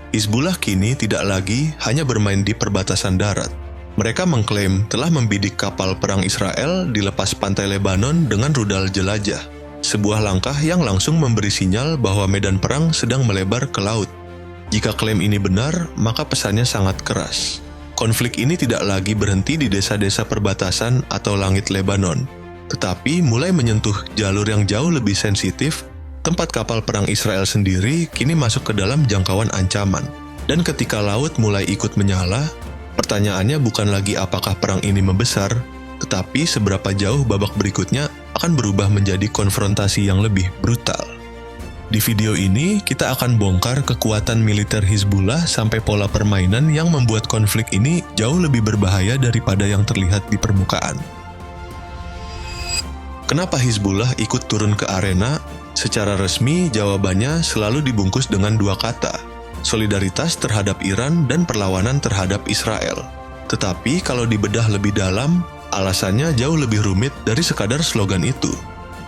Hizbullah kini tidak lagi hanya bermain di perbatasan darat. Mereka mengklaim telah membidik kapal perang Israel di lepas pantai Lebanon dengan rudal jelajah. Sebuah langkah yang langsung memberi sinyal bahwa medan perang sedang melebar ke laut. Jika klaim ini benar, maka pesannya sangat keras. Konflik ini tidak lagi berhenti di desa-desa perbatasan atau langit Lebanon, tetapi mulai menyentuh jalur yang jauh lebih sensitif. Tempat kapal perang Israel sendiri kini masuk ke dalam jangkauan ancaman. Dan ketika laut mulai ikut menyala, pertanyaannya bukan lagi apakah perang ini membesar, tetapi seberapa jauh babak berikutnya akan berubah menjadi konfrontasi yang lebih brutal. Di video ini, kita akan bongkar kekuatan militer Hizbullah sampai pola permainan yang membuat konflik ini jauh lebih berbahaya daripada yang terlihat di permukaan. Kenapa Hizbullah ikut turun ke arena? Secara resmi, jawabannya selalu dibungkus dengan dua kata: solidaritas terhadap Iran dan perlawanan terhadap Israel. Tetapi kalau dibedah lebih dalam, alasannya jauh lebih rumit dari sekadar slogan itu.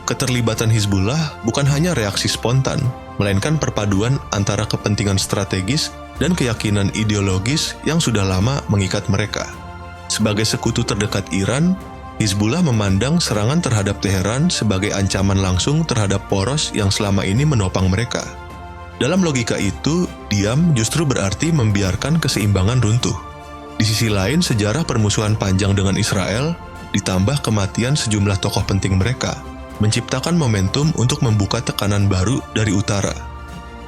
Keterlibatan Hizbullah bukan hanya reaksi spontan, melainkan perpaduan antara kepentingan strategis dan keyakinan ideologis yang sudah lama mengikat mereka. Sebagai sekutu terdekat Iran, Hizbullah memandang serangan terhadap Teheran sebagai ancaman langsung terhadap poros yang selama ini menopang mereka. Dalam logika itu, diam justru berarti membiarkan keseimbangan runtuh. Di sisi lain, sejarah permusuhan panjang dengan Israel, ditambah kematian sejumlah tokoh penting mereka, menciptakan momentum untuk membuka tekanan baru dari utara.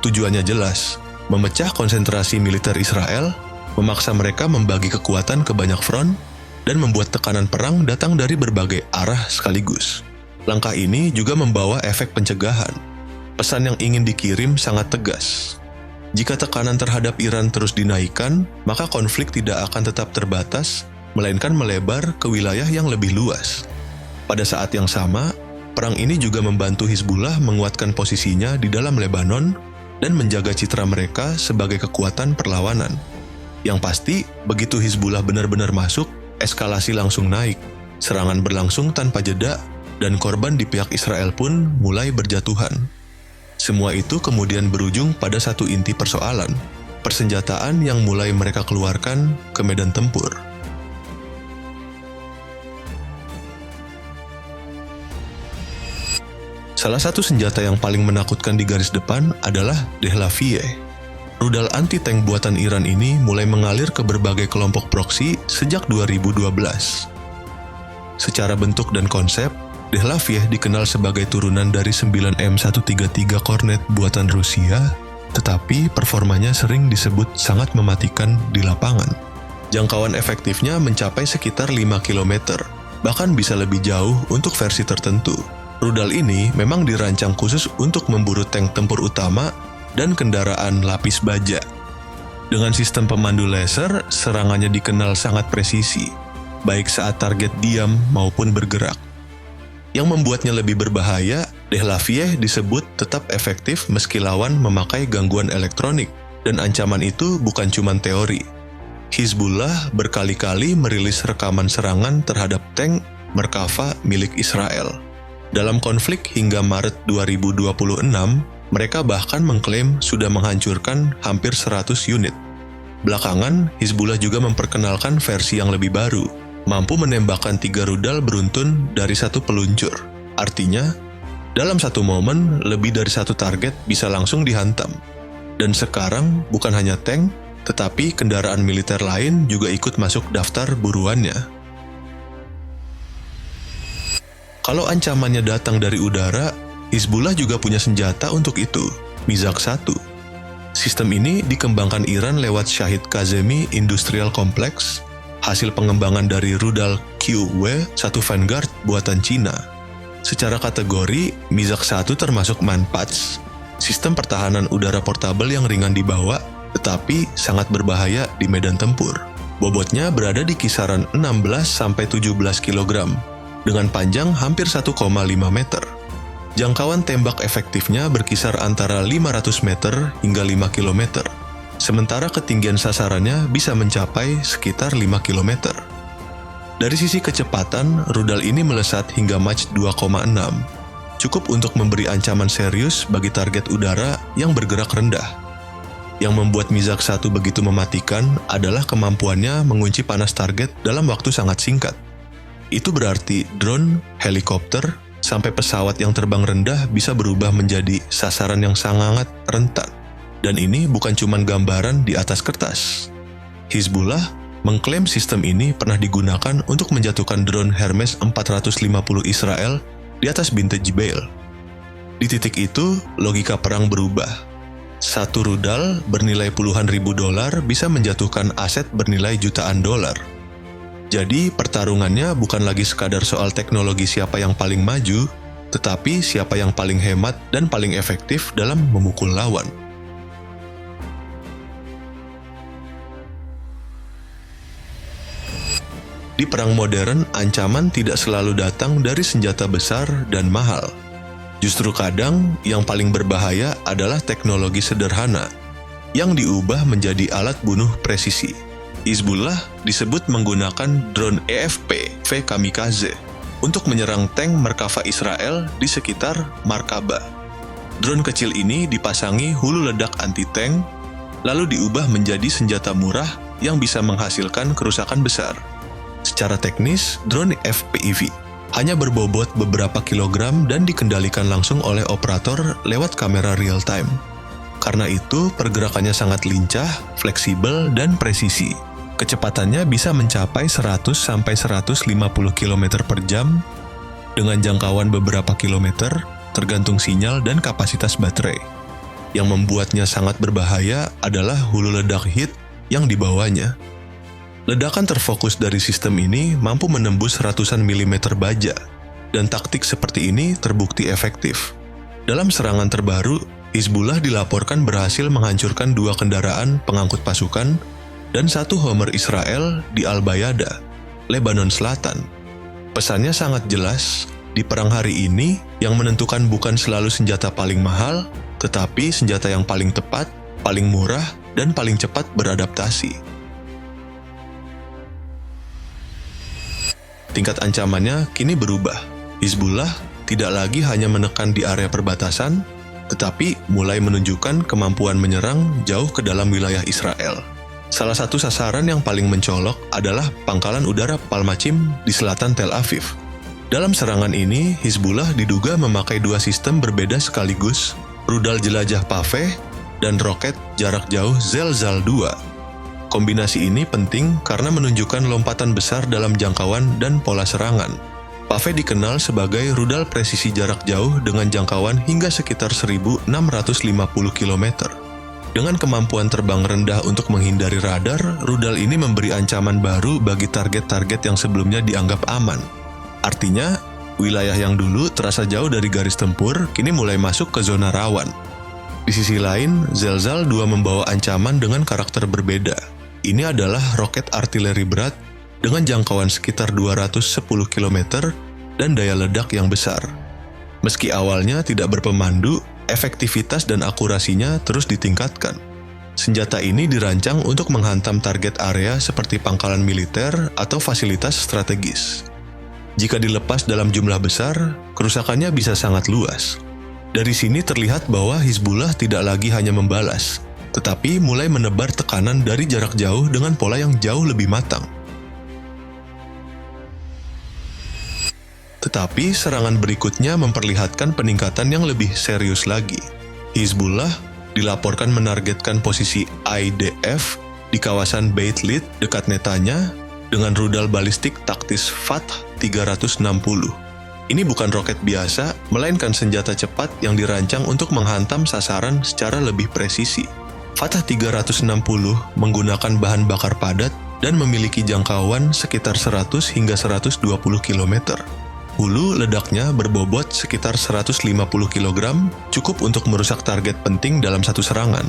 Tujuannya jelas, memecah konsentrasi militer Israel, memaksa mereka membagi kekuatan ke banyak front, dan membuat tekanan perang datang dari berbagai arah sekaligus. Langkah ini juga membawa efek pencegahan. Pesan yang ingin dikirim sangat tegas. Jika tekanan terhadap Iran terus dinaikkan, maka konflik tidak akan tetap terbatas, melainkan melebar ke wilayah yang lebih luas. Pada saat yang sama, perang ini juga membantu Hizbullah menguatkan posisinya di dalam Lebanon dan menjaga citra mereka sebagai kekuatan perlawanan. Yang pasti, begitu Hizbullah benar-benar masuk, eskalasi langsung naik, serangan berlangsung tanpa jeda, dan korban di pihak Israel pun mulai berjatuhan. Semua itu kemudian berujung pada satu inti persoalan, persenjataan yang mulai mereka keluarkan ke medan tempur. Salah satu senjata yang paling menakutkan di garis depan adalah Dehlavieh. Rudal anti-tank buatan Iran ini mulai mengalir ke berbagai kelompok proksi sejak 2012. Secara bentuk dan konsep, Dehlavieh dikenal sebagai turunan dari 9M133 Kornet buatan Rusia, tetapi performanya sering disebut sangat mematikan di lapangan. Jangkauan efektifnya mencapai sekitar 5 km, bahkan bisa lebih jauh untuk versi tertentu. Rudal ini memang dirancang khusus untuk memburu tank tempur utama dan kendaraan lapis baja. Dengan sistem pemandu laser, serangannya dikenal sangat presisi, baik saat target diam maupun bergerak. Yang membuatnya lebih berbahaya, Dehlavieh disebut tetap efektif meski lawan memakai gangguan elektronik, dan ancaman itu bukan cuma teori. Hizbullah berkali-kali merilis rekaman serangan terhadap tank Merkava milik Israel. Dalam konflik hingga Maret 2026, mereka bahkan mengklaim sudah menghancurkan hampir 100 unit. Belakangan, Hizbullah juga memperkenalkan versi yang lebih baru, mampu menembakkan 3 rudal beruntun dari satu peluncur. Artinya, dalam satu momen, lebih dari satu target bisa langsung dihantam. Dan sekarang, bukan hanya tank, tetapi kendaraan militer lain juga ikut masuk daftar buruannya. Kalau ancamannya datang dari udara, Hizbullah juga punya senjata untuk itu, Mizak-1. Sistem ini dikembangkan Iran lewat Shahid Kazemi Industrial Complex, hasil pengembangan dari rudal QW-1 Vanguard buatan Cina. Secara kategori, Mizak-1 termasuk Manpats, sistem pertahanan udara portabel yang ringan dibawa, tetapi sangat berbahaya di medan tempur. Bobotnya berada di kisaran 16-17 kg, dengan panjang hampir 1,5 meter. Jangkauan tembak efektifnya berkisar antara 500 meter hingga 5 km, sementara ketinggian sasarannya bisa mencapai sekitar 5 km. Dari sisi kecepatan, rudal ini melesat hingga Mach 2,6, cukup untuk memberi ancaman serius bagi target udara yang bergerak rendah. Yang membuat Mizak 1 begitu mematikan adalah kemampuannya mengunci panas target dalam waktu sangat singkat. Itu berarti drone, helikopter, sampai pesawat yang terbang rendah bisa berubah menjadi sasaran yang sangat rentan. Dan ini bukan cuma gambaran di atas kertas. Hizbullah mengklaim sistem ini pernah digunakan untuk menjatuhkan drone Hermes 450 Israel di atas binti Jibeil. Di titik itu, logika perang berubah. Satu rudal bernilai puluhan ribu dolar bisa menjatuhkan aset bernilai jutaan dolar. Jadi pertarungannya bukan lagi sekadar soal teknologi siapa yang paling maju, tetapi siapa yang paling hemat dan paling efektif dalam memukul lawan. Di perang modern, ancaman tidak selalu datang dari senjata besar dan mahal. Justru kadang yang paling berbahaya adalah teknologi sederhana yang diubah menjadi alat bunuh presisi. Hizbullah disebut menggunakan drone EFP V Kamikaze untuk menyerang tank Merkava Israel di sekitar Markaba. Drone kecil ini dipasangi hulu ledak anti-tank, lalu diubah menjadi senjata murah yang bisa menghasilkan kerusakan besar. Secara teknis, drone FPV hanya berbobot beberapa kilogram dan dikendalikan langsung oleh operator lewat kamera real time. Karena itu, pergerakannya sangat lincah, fleksibel, dan presisi. Kecepatannya bisa mencapai 100-150 km per jam dengan jangkauan beberapa kilometer, tergantung sinyal dan kapasitas baterai. Yang membuatnya sangat berbahaya adalah hulu ledak hit yang dibawanya. Ledakan terfokus dari sistem ini mampu menembus ratusan milimeter baja, dan taktik seperti ini terbukti efektif. Dalam serangan terbaru, Hizbullah dilaporkan berhasil menghancurkan 2 kendaraan pengangkut pasukan dan 1 Homer Israel di Al-Bayada, Lebanon Selatan. Pesannya sangat jelas, di perang hari ini yang menentukan bukan selalu senjata paling mahal, tetapi senjata yang paling tepat, paling murah, dan paling cepat beradaptasi. Tingkat ancamannya kini berubah. Hizbullah tidak lagi hanya menekan di area perbatasan, tetapi mulai menunjukkan kemampuan menyerang jauh ke dalam wilayah Israel. Salah satu sasaran yang paling mencolok adalah pangkalan udara Palmachim di selatan Tel Aviv. Dalam serangan ini, Hizbullah diduga memakai 2 sistem berbeda sekaligus, rudal jelajah Pave dan roket jarak jauh Zelzal 2. Kombinasi ini penting karena menunjukkan lompatan besar dalam jangkauan dan pola serangan. Pave dikenal sebagai rudal presisi jarak jauh dengan jangkauan hingga sekitar 1.650 km. Dengan kemampuan terbang rendah untuk menghindari radar, rudal ini memberi ancaman baru bagi target-target yang sebelumnya dianggap aman. Artinya, wilayah yang dulu terasa jauh dari garis tempur kini mulai masuk ke zona rawan. Di sisi lain, Zelzal 2 membawa ancaman dengan karakter berbeda. Ini adalah roket artileri berat dengan jangkauan sekitar 210 km dan daya ledak yang besar. Meski awalnya tidak berpemandu, efektivitas dan akurasinya terus ditingkatkan. Senjata ini dirancang untuk menghantam target area seperti pangkalan militer atau fasilitas strategis. Jika dilepas dalam jumlah besar, kerusakannya bisa sangat luas. Dari sini terlihat bahwa Hizbullah tidak lagi hanya membalas, tetapi mulai menebar tekanan dari jarak jauh dengan pola yang jauh lebih matang. Tetapi serangan berikutnya memperlihatkan peningkatan yang lebih serius lagi. Hizbullah dilaporkan menargetkan posisi IDF di kawasan Beit Lit dekat Netanya dengan rudal balistik taktis Fatah 360. Ini bukan roket biasa, melainkan senjata cepat yang dirancang untuk menghantam sasaran secara lebih presisi. Fatah 360 menggunakan bahan bakar padat dan memiliki jangkauan sekitar 100 hingga 120 km. Hulu ledaknya berbobot sekitar 150 kg, cukup untuk merusak target penting dalam satu serangan.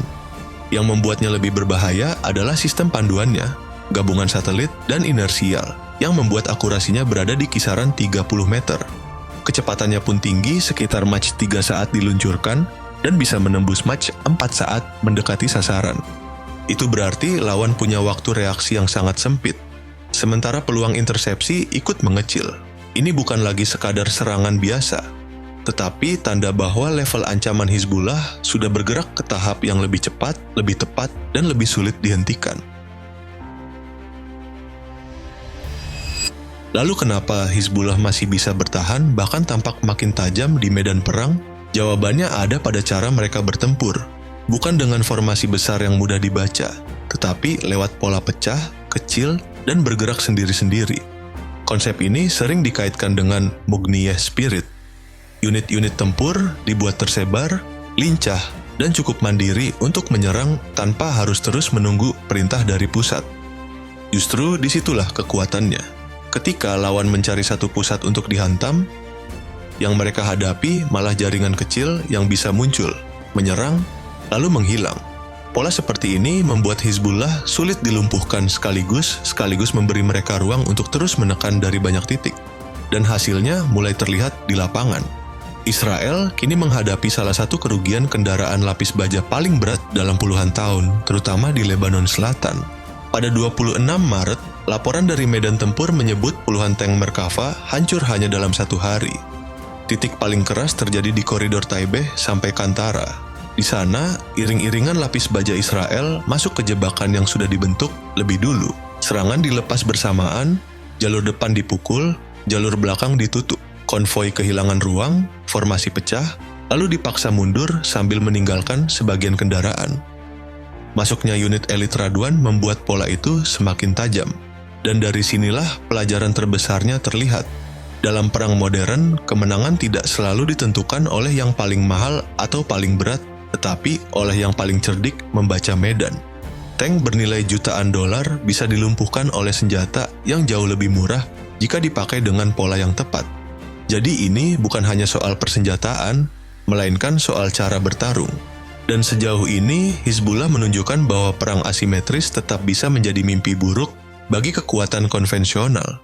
Yang membuatnya lebih berbahaya adalah sistem panduannya, gabungan satelit dan inersial, yang membuat akurasinya berada di kisaran 30 meter. Kecepatannya pun tinggi, sekitar Mach 3 saat diluncurkan, dan bisa menembus Mach 4 saat mendekati sasaran. Itu berarti lawan punya waktu reaksi yang sangat sempit, sementara peluang intersepsi ikut mengecil. Ini bukan lagi sekadar serangan biasa. tetapi tanda bahwa level ancaman Hizbullah sudah bergerak ke tahap yang lebih cepat, lebih tepat, dan lebih sulit dihentikan. Lalu kenapa Hizbullah masih bisa bertahan bahkan tampak makin tajam di medan perang? Jawabannya ada pada cara mereka bertempur. Bukan dengan formasi besar yang mudah dibaca, tetapi lewat pola pecah, kecil, dan bergerak sendiri-sendiri. Konsep ini sering dikaitkan dengan Mugniyeh Spirit. Unit-unit tempur dibuat tersebar, lincah, dan cukup mandiri untuk menyerang tanpa harus terus menunggu perintah dari pusat. Justru disitulah kekuatannya. Ketika lawan mencari satu pusat untuk dihantam, yang mereka hadapi malah jaringan kecil yang bisa muncul, menyerang, lalu menghilang. Pola seperti ini membuat Hizbullah sulit dilumpuhkan sekaligus memberi mereka ruang untuk terus menekan dari banyak titik. Dan hasilnya mulai terlihat di lapangan. Israel kini menghadapi salah satu kerugian kendaraan lapis baja paling berat dalam puluhan tahun, terutama di Lebanon Selatan. Pada 26 Maret, laporan dari medan tempur menyebut puluhan tank Merkava hancur hanya dalam satu hari. Titik paling keras terjadi di koridor Taibeh sampai Kantara. Di sana, iring-iringan lapis baja Israel masuk ke jebakan yang sudah dibentuk lebih dulu. Serangan dilepas bersamaan, jalur depan dipukul, jalur belakang ditutup. Konvoi kehilangan ruang, formasi pecah, lalu dipaksa mundur sambil meninggalkan sebagian kendaraan. Masuknya unit elit Radwan membuat pola itu semakin tajam. Dan dari sinilah pelajaran terbesarnya terlihat. Dalam perang modern, kemenangan tidak selalu ditentukan oleh yang paling mahal atau paling berat, tetapi oleh yang paling cerdik membaca medan. Tank bernilai jutaan dolar bisa dilumpuhkan oleh senjata yang jauh lebih murah jika dipakai dengan pola yang tepat. Jadi ini bukan hanya soal persenjataan, melainkan soal cara bertarung. Dan sejauh ini, Hizbullah menunjukkan bahwa perang asimetris tetap bisa menjadi mimpi buruk bagi kekuatan konvensional.